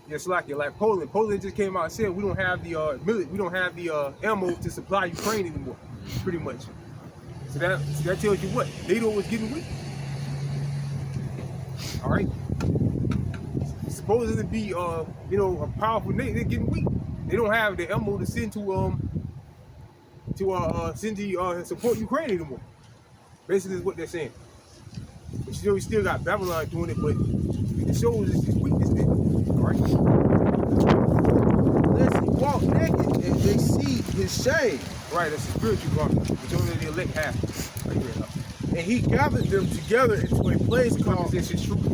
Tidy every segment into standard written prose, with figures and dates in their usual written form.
Just like it, like Poland. Poland just came out and said we don't have the ammo to supply Ukraine anymore, pretty much. So that tells you what NATO was getting weak. All right. Supposedly be a powerful nation, they're getting weak. They don't have the ammo to send to support Ukraine anymore. Basically, is what they're saying. But we still got Babylon doing it, but it shows its weakness there. All right. Unless he walk naked and they see his shame. Right, that's a spiritual garment, which only the elect have. Right there. And he gathered them together into a place called Represents his truth.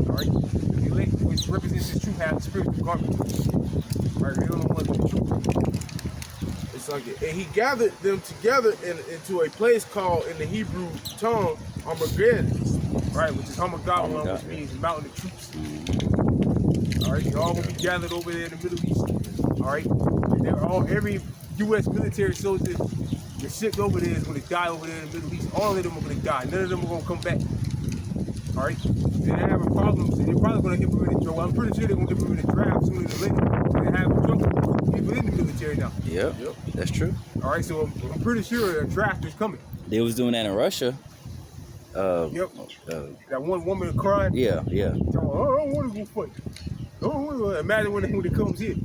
All right. The elect, which represents his truth, have the spiritual garment. Right, they don't know what the truth. It's like it. And he gathered them together into a place called in the Hebrew tongue Armageddon. Right, which is Hamagadon, which means mountain of troops. All right, they all gonna be gathered over there in the Middle East. All right, and every U.S. military soldier that's shipped over there is gonna die over there in the Middle East. All of them are gonna die. None of them are gonna come back. All right, they're having problems. They're probably gonna implement it. I'm pretty sure they're gonna implement a draft sooner than later. They're having trouble with people in the military now. Yep, that's true. All right, so I'm pretty sure a draft is coming. They was doing that in Russia. That one woman crying. Yeah. I don't want to go fight. Imagine when it comes here.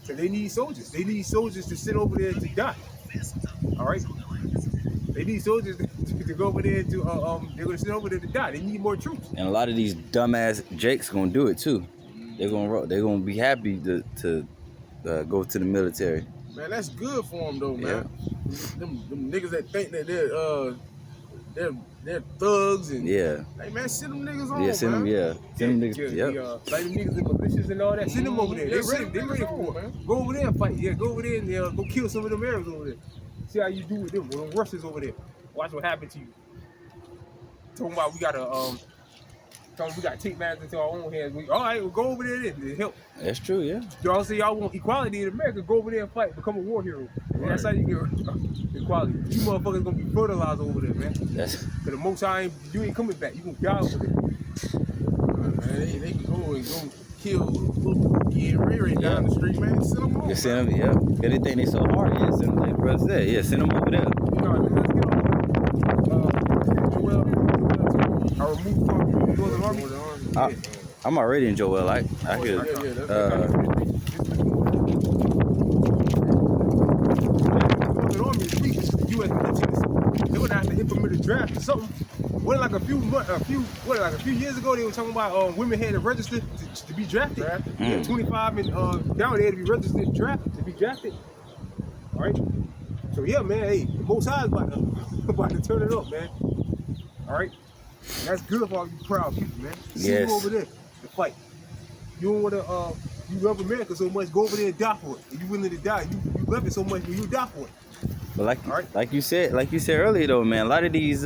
So they need soldiers. They need soldiers to sit over there to die. All right. They need soldiers to go over there to they're gonna sit over there to die. They need more troops. And a lot of these dumbass Jakes gonna do it too. They're gonna be happy to go to the military. Man, that's good for them though, man. Yeah. Them niggas that think that they're thugs and like man, send them niggas on. Send them, send them niggas. Like them niggas in militias and all that. Send them over there. They ready for it, man. Go over there and fight. Yeah, go over there and go kill some of them Arabs over there. See how you do with them Russians over there. Watch what happens to you. Talking about we gotta take matters into our own hands. All right, we'll go over there then to help. That's true, yeah. Y'all say y'all want equality in America, go over there and fight, become a war hero. Right. That's how you get equality. You motherfuckers gonna be fertilized over there, man. Cause the most time you ain't coming back, you gonna die over there. Man, they can go and go kill little kid Riri down the street, man. Send them over. Send them, Cause they think they so hard. Yeah, send them, like brother said. Yeah, send them over there. You know, let's get on. I removed from Northern Army. I'm already in Joel. I could. Northern Army is weak. U.S. military. They would have to implement a draft or something. Like a few years ago, they were talking about women had to register to be drafted. 25 and down there to be registered to be drafted. All right. So yeah, man. Hey, the Most High is about to turn it up, man. All right. That's good for all you proud people, man. See you over there to fight. You don't want to. You love America so much. Go over there and die for it. If you willing to die, you love it so much, you die for it. But like you said earlier though, man, a lot of these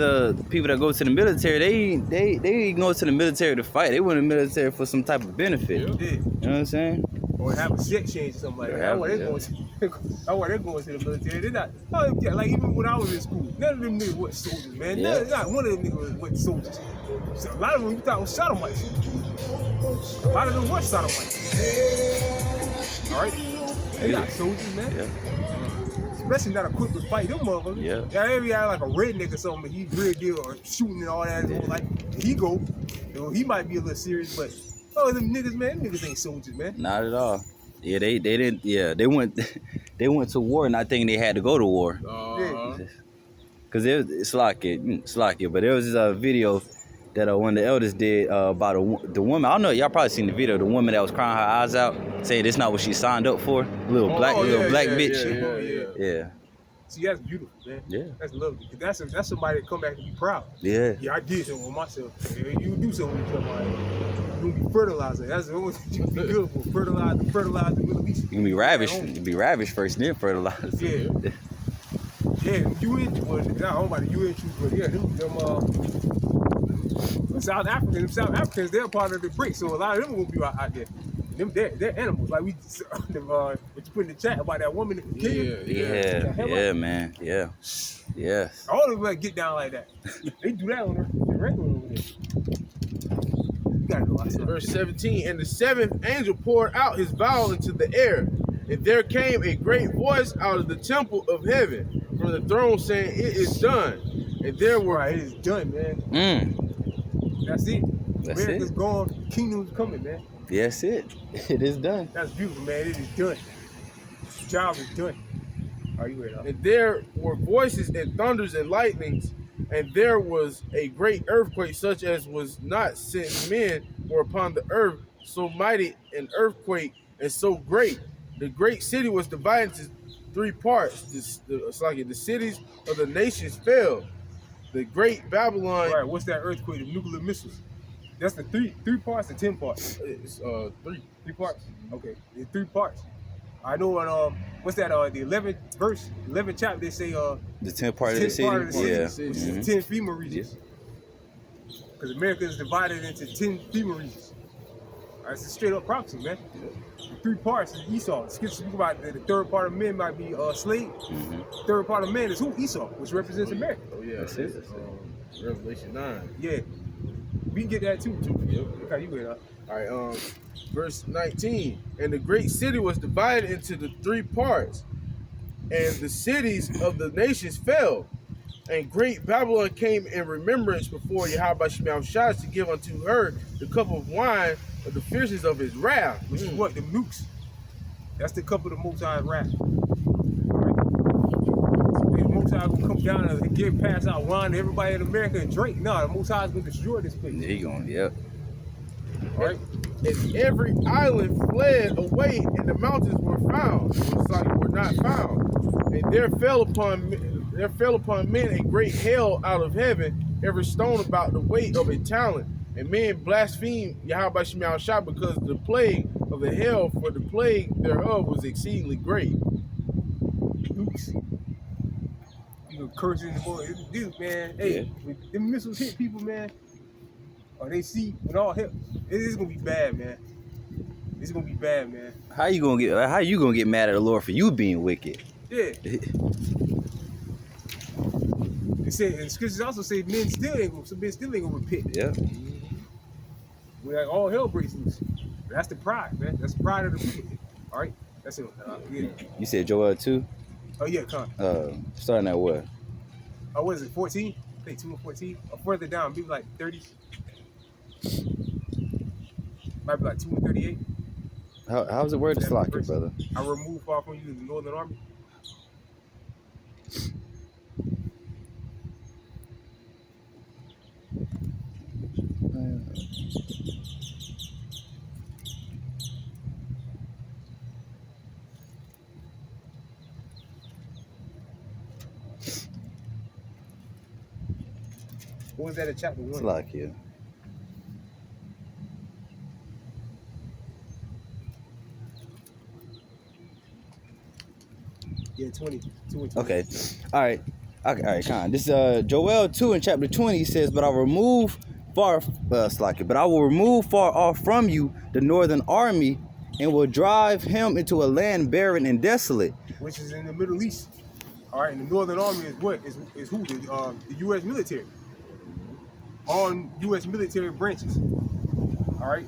people that go to the military, they go to the military to fight. They went to the military for some type of benefit. Yeah. You know what I'm saying? Or have a sex change or something like that. That's why they're going to the military. They're not. Like even when I was in school, none of them niggas went soldiers, man. Not one of them niggas went soldiers. So a lot of them you thought was sodomites. A lot of them were sodomites. All right. They're not soldiers, man. Yeah. Especially not equipped to fight them motherfuckers. Yeah. Every guy like a redneck or something, he's real deal or shooting and all that. Like he go, he might be a little serious, but them niggas, man, them niggas ain't soldiers, man. Not at all. Yeah, they didn't. Yeah, they went to war, not thinking they had to go to war. Cause it's like it. But there was a video that one of the elders did about the woman. I don't know, y'all probably seen the video. The woman that was crying her eyes out, saying it's not what she signed up for. Little black bitch. Yeah. See, that's beautiful, man. Yeah. That's lovely. That's somebody that come back and be proud. Yeah. Yeah, I did something with myself. You do something with somebody. You gonna be fertilizer. That's the only thing you be good for. Fertilize the Middle East. You can be ravished. You can be ravished first, then fertilize. Yeah. Yeah, UN, well, I don't know about the UN troops, but yeah, them South Africans, they're part of the BRICS, so a lot of them will be out there. Them, they're animals. Like what you put in the chat about that woman in Kenya. Yeah, man. Yeah. Yes. All of them like get down like that. They do that on the regular over there. You gotta go outside. Verse 17, and the seventh angel poured out his vial into the air, and there came a great voice out of the temple of heaven from the throne saying, it is done. And there were... Right, it is done, man. That's it. That's America's it. gone. Kingdom's coming, man. Yes, it. It is done. That's beautiful, man. It is done. The job is done. Are you ready? And there were voices and thunders and lightnings, and there was a great earthquake, such as was not since men were upon the earth, so mighty an earthquake and so great. The great city was divided into three parts. It's like the cities of the nations fell. The great Babylon. Right, what's that earthquake of nuclear missiles? That's the three parts or 10 parts? It's Three parts. Okay, it's 3 parts. I know on what's that? The 11th verse, 11th chapter. They say the 10th part of the 10th city. part of the city, Yeah. which is 10 FEMA regions. Because America is divided into 10 FEMA regions. All right, it's a straight up prophecy, man. The 3 parts is Esau. Scripture speak about the third part of men might be slave. Third part of man is who? Esau, which represents America. Oh yeah, That's it. Revelation 9. Yeah, we can get that too. Okay, you get it. All right, verse 19. And the great city was divided into the 3 parts, and the cities of the nations fell. And great Babylon came in remembrance before Yahweh Shai to give unto her the cup of wine of the fierceness of his wrath. Which is what? The nukes. That's the cup of the Most High's wrath. Alright. The Most High gonna come down and give pass out wine to everybody in America and drink. No, the Most High is gonna destroy this place. He going, yep. Alright. And every island fled away, and the mountains were found. It's like were not found. And there fell upon men a great hail out of heaven, every stone about the weight of a talent. And men blasphemed Yahweh Shai because of the plague of the hail, for the plague thereof was exceedingly great. Oops. You know, cursing the boy. Dude, man. Hey, when them missiles hit people, man, or they see when all hell, it is gonna be bad, man. It's gonna be bad, man. How you gonna get mad at the Lord for you being wicked? Yeah. It said, and scriptures also say men still ain't gonna repent. Yeah. When like, all hell breaks loose. That's the pride, man. That's the pride of the people. All right, that's it. Yeah. You said Joel 2? Oh yeah, come. Starting at what? Oh, what is it? 14? I think 2 and 14. Or further down, maybe like 30. Might be like 2 and 38. How's it word to slock it, brother? I remove far from you the northern army. What was that in chapter 1? Slock you. Yeah, 20. 2 and 20. Okay. All right, Con. This Joel 2 in chapter 20 says, but I will remove far off from you the northern army, and will drive him into a land barren and desolate. Which is in the Middle East. All right, and the northern army is what? Is who? The U.S. military. All U.S. military branches. All right.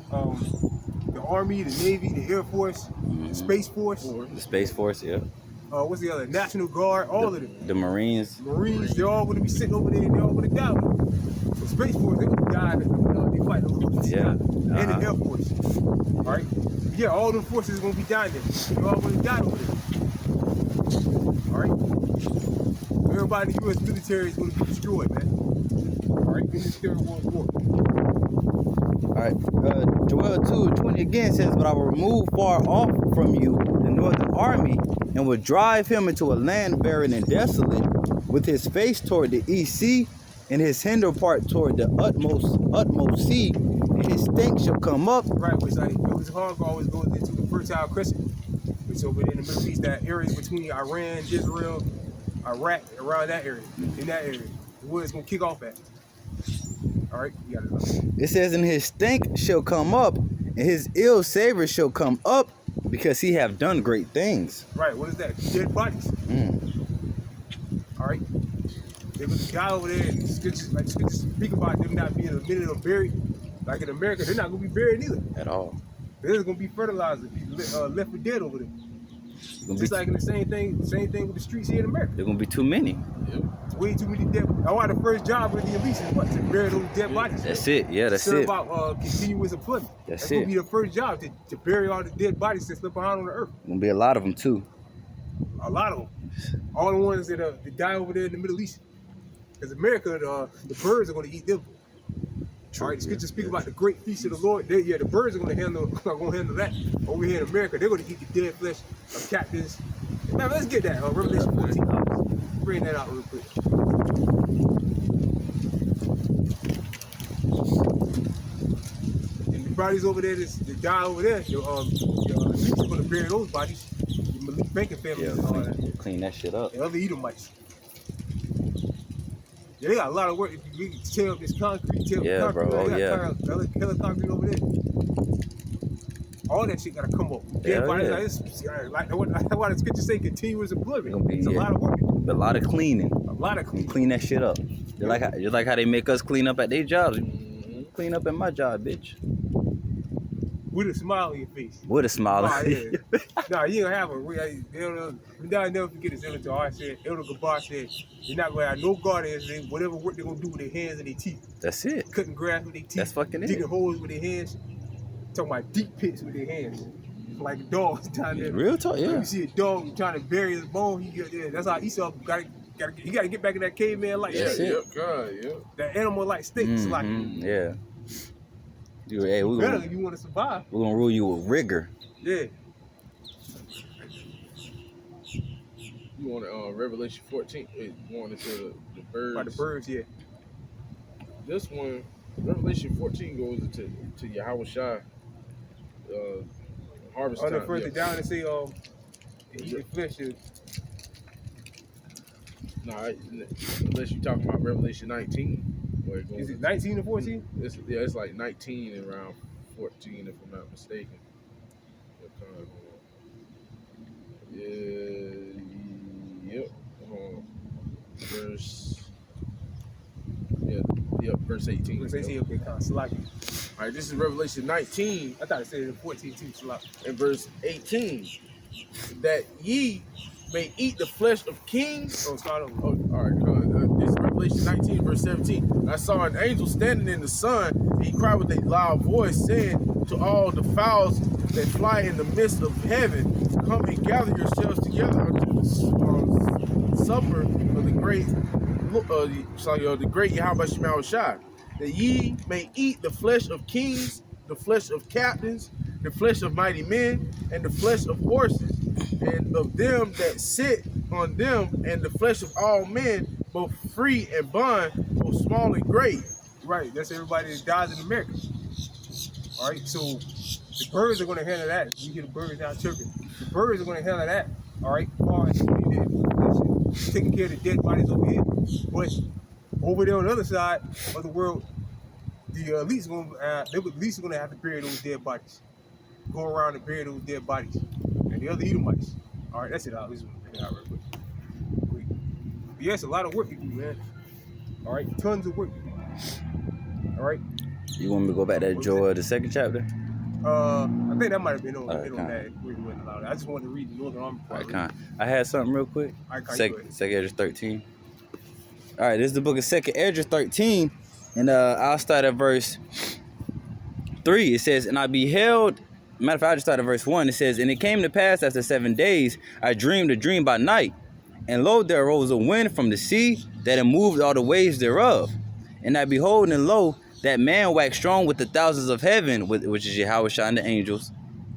The Army, the Navy, the Air Force, the Space Force. The Space Force, yeah. What's the other? National Guard, all of them. The Marines. Marines, they're all going to be sitting over there and they're all going to die. The Space Force, they're going to die. They fight those. Yeah. And the Air Force. All right? Yeah, all them forces are going to be dying there. They're all going to die over there. All right? Everybody in the U.S. military is going to be destroyed, man. All right? In this Third World War. All right. Joel 2:20 again says, but I will remove far off from you the northern army, and will drive him into a land barren and desolate, with his face toward the east sea, and his hinder part toward the utmost sea, and his stink shall come up. Right, which like Noah's Ark always goes into the Fertile Crescent, which over in the Middle East, that area between Iran, Israel, Iraq, around that area, in that area, where it's gonna kick off at. All right, you got it. It says, and his stink shall come up, and his ill savor shall come up, because he have done great things. Right, what is that? Dead bodies. All right, they're gonna die over there, and scriptures speak about them not being admitted or buried. Like in America, they're not gonna be buried either. At all. There's gonna be fertilizer left for dead over there. Just like in the same thing with the streets here in America. There's gonna be too many. Yep. It's way too many dead. That's why the first job with the elites is what? To bury those dead bodies. That's it. Yeah, that's Serve it. out continuous employment. That's gonna it. be the first job to bury all the dead bodies that's left behind on the earth. Gonna be a lot of them too. A lot of them. All the ones that die over there in the Middle East. Because America, the birds are gonna eat them. All right, the scriptures speak about the great feast of the Lord. The birds are gonna handle that. Over here in America, they're gonna eat the dead flesh of captives. Now let's get that Revelation 14. Bring that out real quick. And the bodies over there that die over there, the elites are gonna bury those bodies. The Malik banking families and all that. Clean that shit up. And other Edomites. Yeah, they got a lot of work. You can tear up this concrete, Yeah, concrete. bro. Oh, They yeah. got hella concrete over there. All that shit gotta come up. Yeah, Like what the scriptures say, continuous employment. It's a lot of work. A lot of cleaning. A lot of cleaning. Clean that shit up. Just like how they make us clean up at their jobs. Clean up at my job, bitch. With a smile on your face. With a smile. Nah, yeah. Nah, you ain't gonna have a. I'll never forget this. Elder Gabar said, you're not gonna have no guardians. Whatever work they're gonna do with their hands and their teeth. That's it. Cutting grass with their teeth. That's fucking it. Digging holes with their hands. Talking about deep pits with their hands. Like dogs down there. Real talk, yeah. You see a dog trying to bury his bone, he get there. That's how Esau gotta get back in that caveman like That's state. it. God, yeah. That animal like state. Like Yeah. Hey, better if you want to survive. We're gonna rule you with rigor. Yeah. You want Revelation 14? Going into the birds. By the birds, yeah. This one, Revelation 14 goes into Yahweh Shai. Harvest On the time. further down and say, eat the flesh. Nah, unless you're talking about Revelation 19. Where it goes Is it 19 or 14? It's like 19 and around 14, if I'm not mistaken. Yep. Verse 18. Verse 18, okay, kind of sloppy. All right, this is Revelation 19 I thought it said in 14 too, sloppy. and verse 18. That ye may eat the flesh of kings. Oh, start over. Oh, all right, this is Revelation 19, verse 17. I saw an angel standing in the sun, and he cried with a loud voice, saying to all the fowls that fly in the midst of heaven, come and gather yourselves together unto the supper of the great Yahweh Shema Shai, that ye may eat the flesh of kings, the flesh of captains, the flesh of mighty men, and the flesh of horses, and of them that sit on them, and the flesh of all men, both free and bond, both small and great. Right, that's everybody that dies in America. All right, so the birds are going to handle that. You hear the birds now chirping. The birds are going to handle that. All right, as far as taking care of the dead bodies over here. But over there on the other side of the world, the elites going to have to bury those dead bodies. Go around and bury those dead bodies. And the other Edomites. All right, that's it. I'll just bring it out real quick. But yeah, it's a lot of work to do, man. All right, tons of work to do. All right. You want me to go back to Joel, the second chapter? I think that might have been on, All right, that. We wouldn't allow that. I just wanted to read the Northern Army All part. right, I had something real quick. All right, Second Esdras 13. All right, this is the book of Second Esdras 13, and I'll start at verse 3. It says, and I beheld. Matter of fact, I just started at verse 1. It says, and it came to pass after 7 days, I dreamed a dream by night, and lo, there arose a wind from the sea that had moved all the waves thereof. And I behold, and lo, that man waxed strong with the thousands of heaven, which is Yahweh Shai and the angels.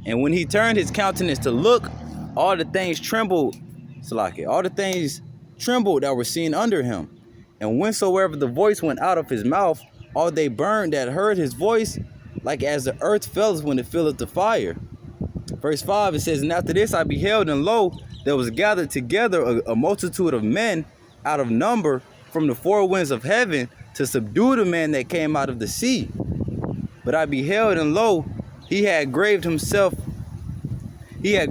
And when he turned his countenance to look, all the things trembled, all the things trembled that were seen under him. And whensoever the voice went out of his mouth, all they burned that heard his voice, like as the earth felleth when it filleth the fire. Verse 5, it says, and after this I beheld, and lo, there was gathered together a multitude of men out of number from the four winds of heaven to subdue the man that came out of the sea. But I beheld, and lo, he had graved himself a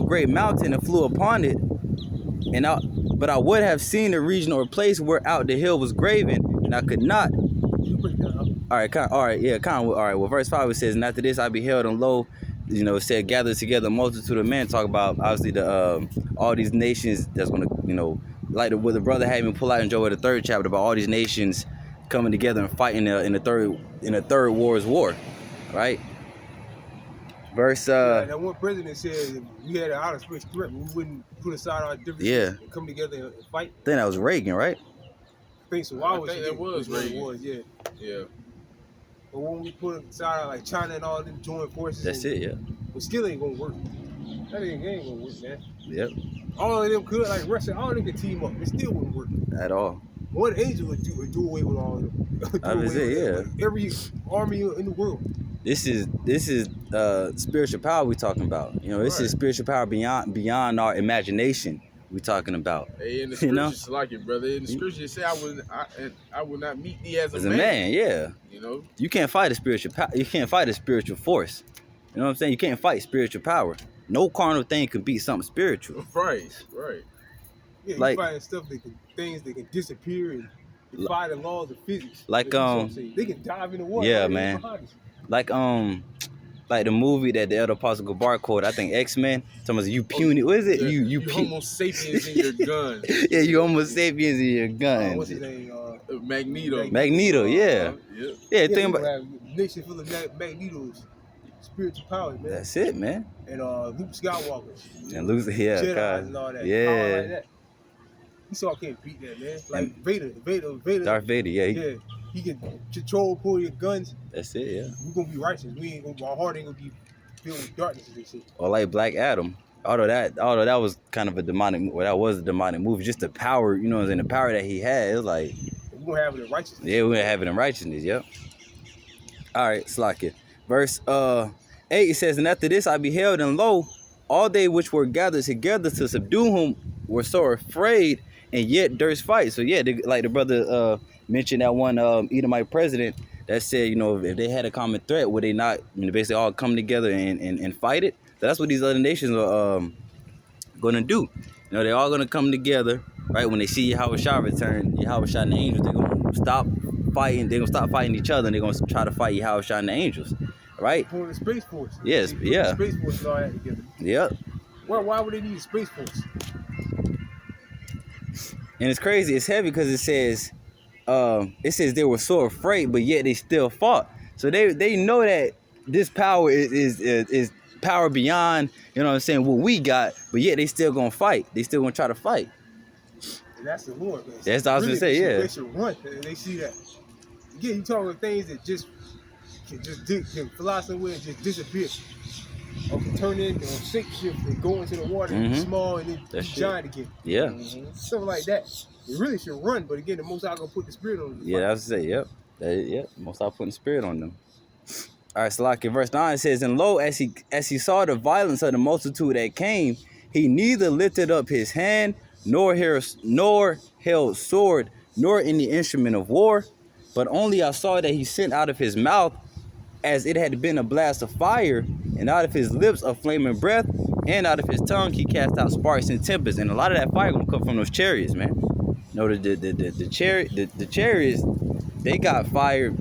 great mountain and flew upon it. But I would have seen the region or place where out the hill was graven, and I could not. All right, all right. Well, verse 5 it says, and after this I beheld and lo, you know, it said, gathered together a multitude of men. Talk about obviously the all these nations that's gonna, you know, like what the brother had me pull out in Joel the 3rd chapter about all these nations coming together and fighting in the third war's war, right? Verse that one president said if we had an outer space threat, we wouldn't put aside our differences and come together and fight. I think that was Reagan, right? I think so. I think that was Reagan. Yeah. But when we put aside like China and all them joint forces, That's it, yeah. But still ain't gonna work. That ain't gonna work, man. Yep. All of them could, like Russia, all of them could team up. It still wouldn't work. At all. One angel would do away with all of them. I was it, yeah. Every army in the world. This is spiritual power we talking about. You know, this is spiritual power beyond our imagination we talking about. Hey, in the scriptures like it, brother. In the scriptures say I would not meet thee as a man. Yeah. You know? You can't fight a spiritual power. You can't fight a spiritual force. You know what I'm saying? You can't fight spiritual power. No carnal thing can beat something spiritual. Right. Yeah, like, you find stuff things that can disappear and defy the laws of physics. Like they can dive in the water. Yeah, man. Like the movie that the elder apostle Gabar quoted, I think X-Men. Someone's you puny. What is it? You Homo sapiens in your gun. Yeah, you Homo sapiens in your gun. What's his name? Magneto. Yeah. Yeah. Think about nation full of Magneto's spiritual powers, man. That's it, man. And Luke Skywalker. And Luke, yeah, Jedi and all that. Yeah. Power like that. You saw I can't beat that, man. Like Vader. Darth Vader, yeah. He can pull your guns. That's it, yeah. We're gonna be righteous. Our heart ain't gonna be filled with darkness and shit. Or like Black Adam. Although that was kind of a demonic, well, that was a demonic movie. Just the power, you know, and the power that he had, it was like we're gonna have it in righteousness. Yeah, we're gonna have it in righteousness, yep. All right, slack it. Verse 8 it says, and after this I beheld, and lo, all they which were gathered together to subdue him were so afraid, and yet durst fight. So yeah, like the brother mentioned that one Edomite president that said, you know, if they had a common threat, would they not, you know, basically all come together and fight it? So that's what these other nations are gonna do. You know, they're all gonna come together, right? When they see Yahweh return, Yahweh and the angels, they're gonna stop fighting. They're gonna stop fighting each other, and they're gonna try to fight Yahweh and the angels, right? For the Space Force. Yes, yeah. The Space Force and all that together. Yep. Why would they need a Space Force? And it's crazy. It's heavy because it says they were so afraid, but yet they still fought. So they know that this power is power beyond, you know what I'm saying, what we got, but yet they still gonna fight. They still gonna try to fight. And that's the Lord, man. That's what I was gonna say, yeah. They should run, and they see that. Again, you talking about things that can fly somewhere and just disappear. Or can turn into a sink shift and go into the water and be small and then be giant again. Yeah. Something like that. They really should run, but again, the Most High gonna put the spirit on them. Yeah, that's what I say, yep. Yep. Most High putting the spirit on them. All right, so like in verse 9 it says, and lo, as he saw the violence of the multitude that came, he neither lifted up his hand, nor held sword, nor any instrument of war, but only I saw that he sent out of his mouth as it had been a blast of fire, and out of his lips a flaming breath, and out of his tongue he cast out sparks and tempests. And a lot of that fire gonna come from those chariots, man. You know, the chariots, they got fire.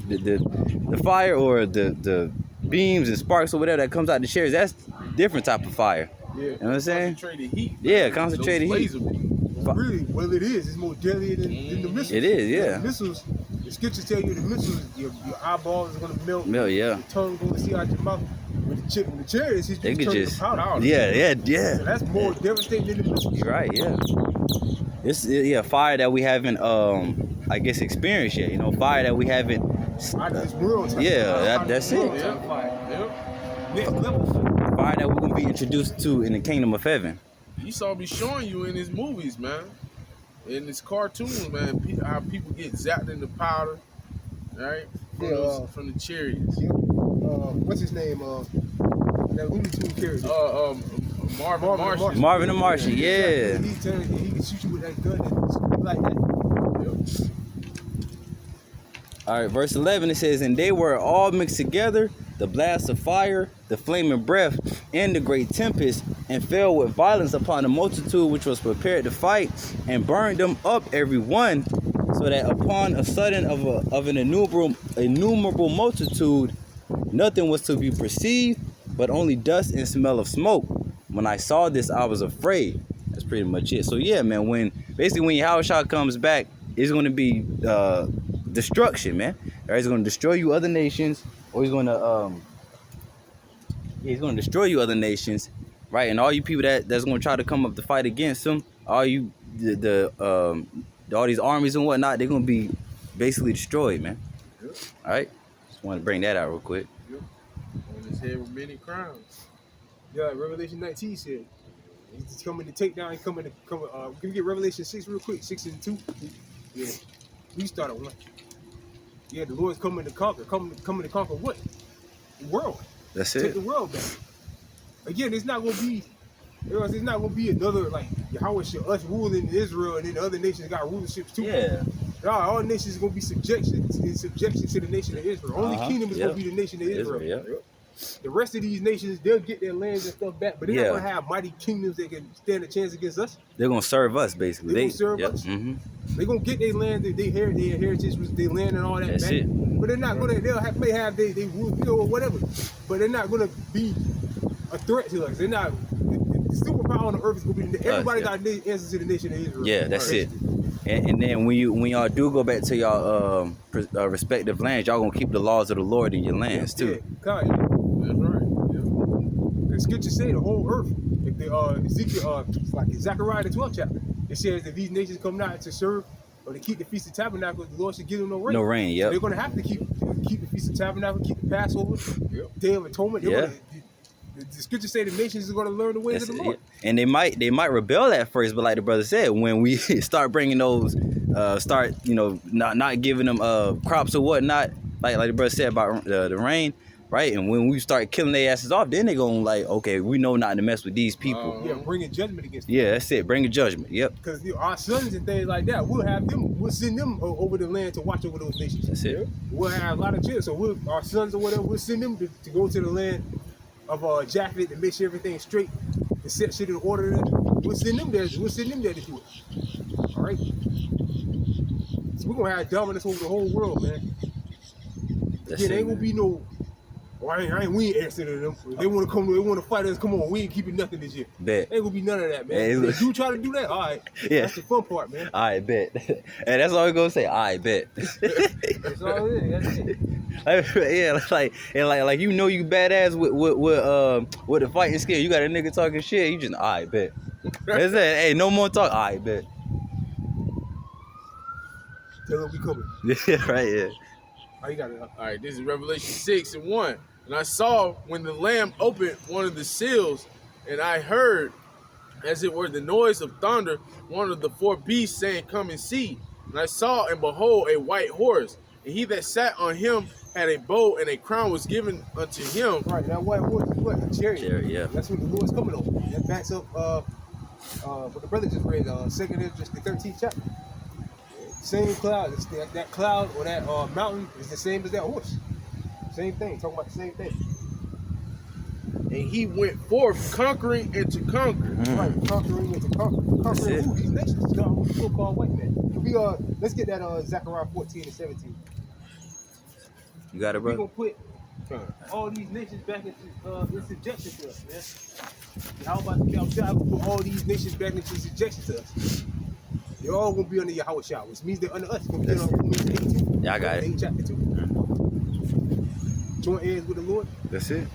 The fire or the beams and sparks or whatever that comes out the chariots, that's different type of fire. Yeah. You know what I'm saying? Concentrated heat. Yeah, concentrated heat. Really, well, it is. It's more deadly than the missiles. It is, yeah. The missiles, the scriptures tell you the missiles, your eyeballs is going to melt. Yeah. Your tongue going to see out your mouth. With the chariots, he's they just could turning just, the powder. Yeah. So that's more devastating than the missiles. You're right, yeah. This fire that we haven't, I guess, experienced yet. You know, fire that we haven't. That's it. Next level. Fire that we're gonna be introduced to in the kingdom of heaven. He saw me showing you in his movies, man, in his cartoons, man, how people get zapped in the powder, right? From the chariots. What's his name? That Looney Tunes character. Marvin the Martian, yeah. He can shoot you with that gun and something like that. All right, verse 11 it says, and they were all mixed together, the blast of fire, the flaming breath, and the great tempest, and fell with violence upon the multitude which was prepared to fight, and burned them up every one. so that upon a sudden of an innumerable multitude, nothing was to be perceived, but only dust and smell of smoke. When I saw this, I was afraid. That's pretty much it. So yeah, man, when Yahushua comes back, it's going to be destruction, man. Right? He's going to destroy you other nations, or he's going to destroy you other nations, right? And all you people that's going to try to come up to fight against him, all you all these armies and whatnot, they're going to be basically destroyed, man. Yep. All right, just want to bring that out real quick. Yep. On his head with many crowns. Yeah, Revelation 19 said he's coming to take down. Can we get Revelation 6 real quick? 6 and 2. Yeah, we start at 1. Yeah, the Lord's coming to conquer. Coming to conquer what? The world. That's Take it. the world back. Again, it's not gonna be. It's not gonna be another like Yahushua us ruling Israel and then the other nations got rulerships too. Yeah. No, all nations are gonna be subjection to the nation of Israel. Only kingdom is gonna be the nation of Israel. Yep. The rest of these nations, they'll get their lands and stuff back, but they're not gonna have mighty kingdoms that can stand a chance against us. They're gonna serve us basically. They're gonna serve us. Mm-hmm. They're gonna get their land, their heritage, their land and all that That's back. it. But they're not gonna. May have they or whatever, but they're not gonna be a threat to us. They're not. The superpower on the earth is gonna be. Everybody got answers to the nation of Israel. Yeah, that's it. And then when y'all do go back to y'all respective lands, y'all gonna keep the laws of the Lord in your lands too. Yeah, That's right. the scripture say the whole earth. If they Ezekiel, it's like Zechariah the 12th chapter, it says if these nations come not to serve or to keep the Feast of Tabernacles, the Lord should give them no rain. No rain. So Yep. they're gonna have to keep the Feast of Tabernacles, keep the Passover, Day of Atonement. The scripture say the nations are gonna learn the ways of the Lord. And they might rebel at first, but like the brother said, when we start bringing those, not giving them crops or whatnot, like the brother said about the rain, right? And when we start killing their asses off, then they gonna like, okay, we know not to mess with these people. Yeah, bringing judgment against them. Yeah, that's it. Bring a judgment. Yep. Because our sons and things like that, we'll send them over the land to watch over those nations. That's it. We'll have a lot of children, so our sons or whatever, we'll send them to go to the land of Japheth to make sure everything's straight, to set shit in order. We'll send them there. We'll send them there to do it. All right. So we're gonna have dominance over the whole world, man. Again, ain't gonna be no. We ain't answering to them. If they want to come, they want to fight us. Come on, we ain't keeping nothing this year. Bet. Ain't gonna be none of that, man. Hey, If you try to do that, all right. Yeah. That's the fun part, man. I bet. And that's all we're gonna say. I bet. That's all it is. That's it. Yeah, like you know you badass with the fighting skill. You got a nigga talking shit. You just I bet. That's it. Hey, no more talk. I bet. Tell them we coming. Yeah, right. Yeah. Oh, you got it. All right, this is Revelation 6 and 1. And I saw when the Lamb opened one of the seals, and I heard, as it were the noise of thunder, one of the 4 beasts saying, "Come and see." And I saw, and behold, a white horse, and he that sat on him had a bow, and a crown was given unto him. Right, that white horse is what? A chariot. Chariot, yeah. That's what the Lord's coming on. That backs up what the brother just read, 2nd Ezra, the 13th chapter. Same cloud, that cloud or that mountain is the same as that horse. Same thing, talking about the same thing. And he went forth conquering and to conquer. Right, conquering and to conquer. Conquering who? These nations. No, so-called white man. Let's get that Zechariah 14 and 17. You got it, We're bro. gonna put all these nations back in subjection to us, man. How about the Yahushua put all these nations back into subjection to us? They're all gonna be under Yahushua, which means they're under us. It's gonna be under Romans 8:2. Yeah, I got it. 8 chapter 2. Joint heirs with the Lord. That's it.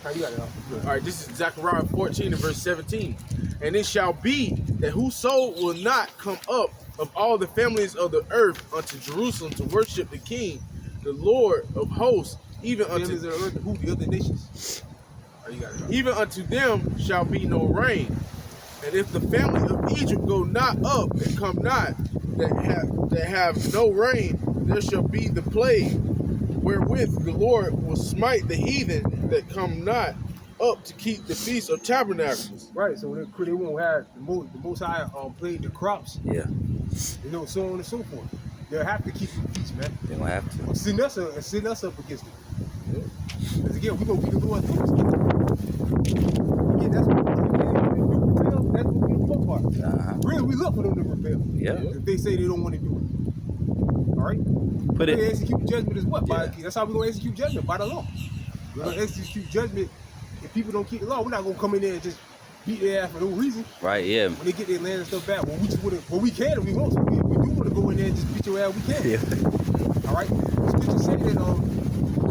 How you got it? All right, this is Zechariah 14 and verse 17. And it shall be that whoso will not come up of all the families of the earth unto Jerusalem to worship the King, the Lord of hosts, even unto Families of the earth, who the other nations? How you got it? even unto them shall be no rain. And if the family of Egypt go not up and come not, that have no rain, there shall be the plague, wherewith the Lord will smite the heathen that come not up to keep the Feast of Tabernacles. Right, so they won't have the most high played the crops, Yeah. so on and so forth. They'll have to keep the peace, man. They gonna have to. Send us up against them. Because again, we're gonna be the Lord's first. Again, that's what rebel. That's gonna be the fun part. Really, we look for them to rebel. Yeah. If they say they don't want to do it. All right. Put We're gonna it. execute judgment as what? Yeah. That's how we're gonna execute judgment, by the law. We're gonna execute judgment. If people don't keep the law, we're not gonna come in there and just beat their ass for no reason. Right. Yeah. When they get their land and stuff back, well, we can if we want to. We do want to go in there and just beat your ass. We can. Yeah. All right. Scripture say that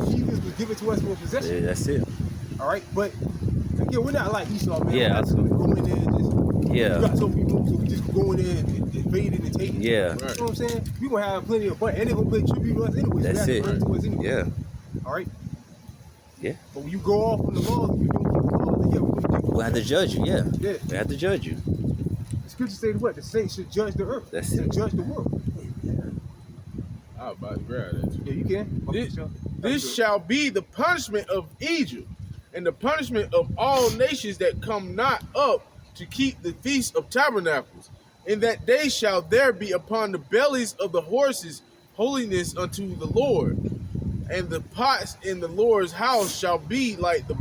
heathens was given to us for possession. Yeah, that's it. All right, but again, we're not like Esau, man. Yeah, We're not just gonna go in there and just. Yeah. You got so people, so we just go in there and invade it and take it. Yeah. Right. You know what I'm saying? We gonna have plenty of fun, and they gonna pay tribute to us anyway. That's it. To us anyway. Yeah. All right. Yeah. But when you go off on the laws, if you don't keep the laws, then yeah, we're gonna We'll have to judge you. Yeah. Yeah. We have to judge you. The scripture say what? The saints should judge the earth. That's should it. judge the world. I was about to grab that. Yeah, you can. This shall be the punishment of Egypt, and the punishment of all nations that come not up to keep the feast of tabernacles. In that day shall there be upon the bellies of the horses holiness unto the Lord, and the pots in the Lord's house shall be like the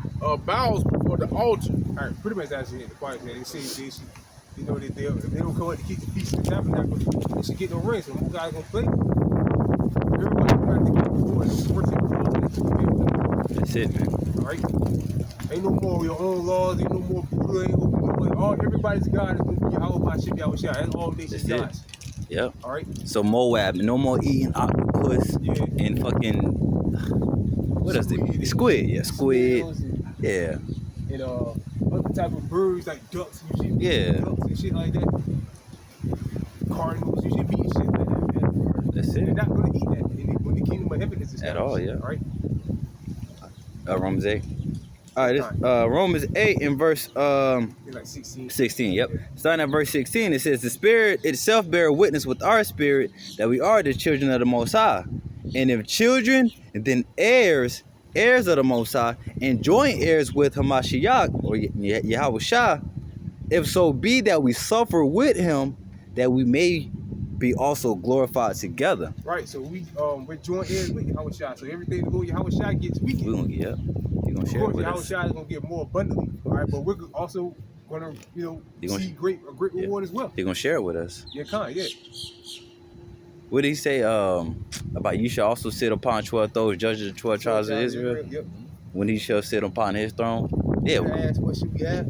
bowls before the altar. All right, pretty much that's it. The part man, they say they should, you know, that if they don't come out to keep the feast of the tabernacle, they should get no rain. So who guys gonna play? Everybody got to keep the Lord. That's it, man. All right. Ain't no more your own laws. Ain't no more Buddha. Ain't no more. Everybody's God is gonna be Yahweh Ship Yahushua. That's all nations That's it. gods. Yep. All right. So Moab, no more eating octopus Yeah. and fucking what else? Squid. Squid. Yeah, squid. Snails and, Yeah. and other type of birds like ducks and shit. Yeah. Ducks and shit like that. Cardinals, you should be shit like that, man. That's They're it. not gonna eat that when the kingdom of heaven is established. At all, yeah. All right. Romans 8. All right, this, Romans 8 in verse They're like 16. 16. Yep. Yeah. Starting at verse 16, it says, "The Spirit itself bear witness with our spirit that we are the children of the Most High, and if children, then heirs, heirs of the Most High, and joint heirs with Hamashiach or Yahushua, if so be that we suffer with him, that we may be also glorified together." Right. So we're joint heirs with Yahushua. So everything the Lord Yahushua gets, we get. We're gonna get, you're gonna Of share it course, with us. Yahushua is gonna get more abundantly. All right, but we're also gonna, They gonna- see a great reward as well. You're gonna share it with us. Yeah, kind, yeah. What did he say about you shall also sit upon 12 thrones, judges the 12 tribes of Israel, Yep. when he shall sit upon his throne? Yeah, You ask what should we have?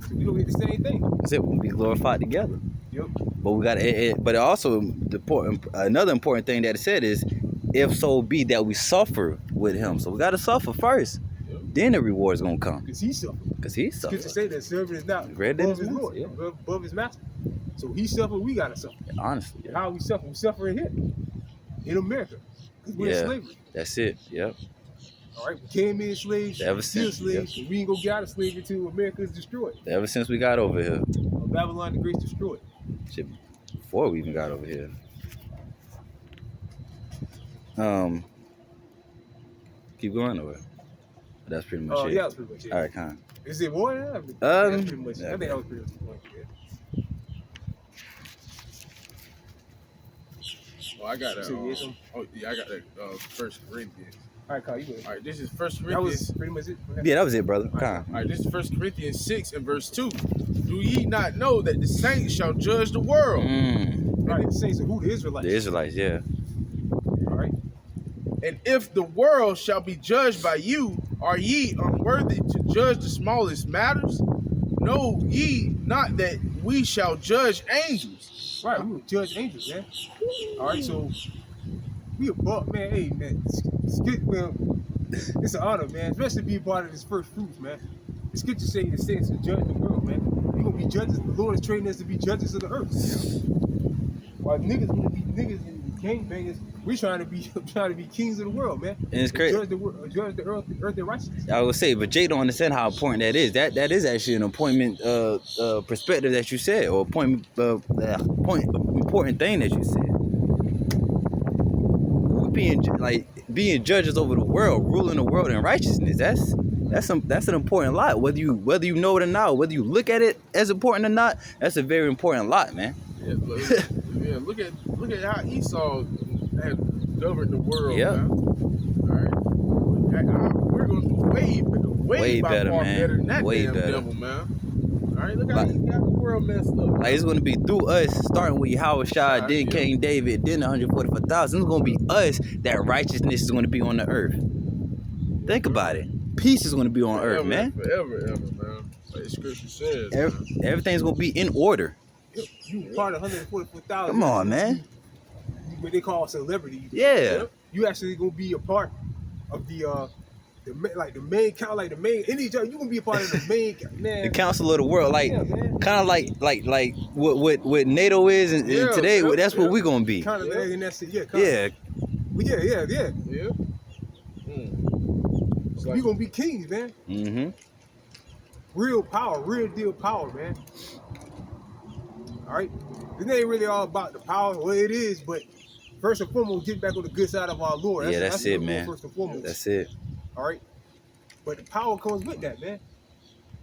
So we gonna get the same thing. that's it. We'll be glorified together. Yep. But we got but also another important thing that it said is, if so be that we suffer with him. So we got to suffer first. Yep. Then the reward's gonna come. Because he suffered. Because he suffered. Scripture say that servant is not Greater than above his his Lord, master, above his master. So he suffered, we gotta suffer. Honestly. Yeah. How we suffer? We suffer in here. In America. Because we're Yeah. in slavery. That's it. Yep. All right, we came in slaves, Ever we're still since, slaves, so we ain't gonna get out of slavery until America is destroyed. Ever since we got over here. Or Babylon the Great destroyed. Shit, before we even got over here. Keep going over. That's pretty much Oh, it. yeah, that's pretty much it. All right, kind. Is it more? Yeah, that's pretty much it. I think that was pretty much it. Oh, I got that. So, yes, I got that. First Corinthians. All right, Kyle, you good. All right, this is First That Corinthians. was pretty much it. Yeah, that was it, brother. Kind. All right, this is 1 Corinthians 6 and verse 2. Do ye not know that the saints shall judge the world? Right, the saints of who? The Israelites. The Israelites, yeah. All right. And if the world shall be judged by you, are ye unworthy to judge the smallest matters? Know ye not that we shall judge angels? Right, we will judge angels, man. All right, so we above, man. Hey, man, it's an honor, man, especially be a part of this first fruits, man. The scripture say the saints will judge the world, man. We're gonna be judges. The Lord is training us to be judges of the earth. While niggas gonna be niggas and gangbangers, we trying to be kings of the world, man. And it's crazy. Judge the earth in righteousness. I would say, but Jay don't understand how important that is. That is actually an appointment perspective that you said, or appointment important thing that you said. We're being judges over the world, ruling the world in righteousness. That's an important lot. Whether you know it or not, whether you look at it as important or not, that's a very important lot, man. Yeah, look at how Esau has governed the world. Yeah. Man. All right, we're gonna do way Way by better, far man. better than that Way damn better. devil, man. All right, look how he got the world messed up. Like it's gonna be through us, starting with Yahweh Shai, then King David, then 144,000. It's gonna be us that righteousness is gonna be on the earth. Think about it. Peace is gonna be on earth, man. Forever, man. Like the scripture says. Everything's gonna be in order. You part of 144,000. Come on, man. What they call celebrity. Yeah. You actually gonna be a part of the main count, like the main. You gonna be a part of the main, man. The council of the world, like kind of like what NATO is, and today that's what we're gonna be. Kind of, and that's it. Yeah. Yeah. It's like, We gonna be kings, man. Mm-hmm. Real power, real deal power, man. All right, it ain't really all about the power. Well, it is, but first and foremost, get back on the good side of our Lord. That's it, man. First and foremost. That's it. All right, but the power comes with that, man.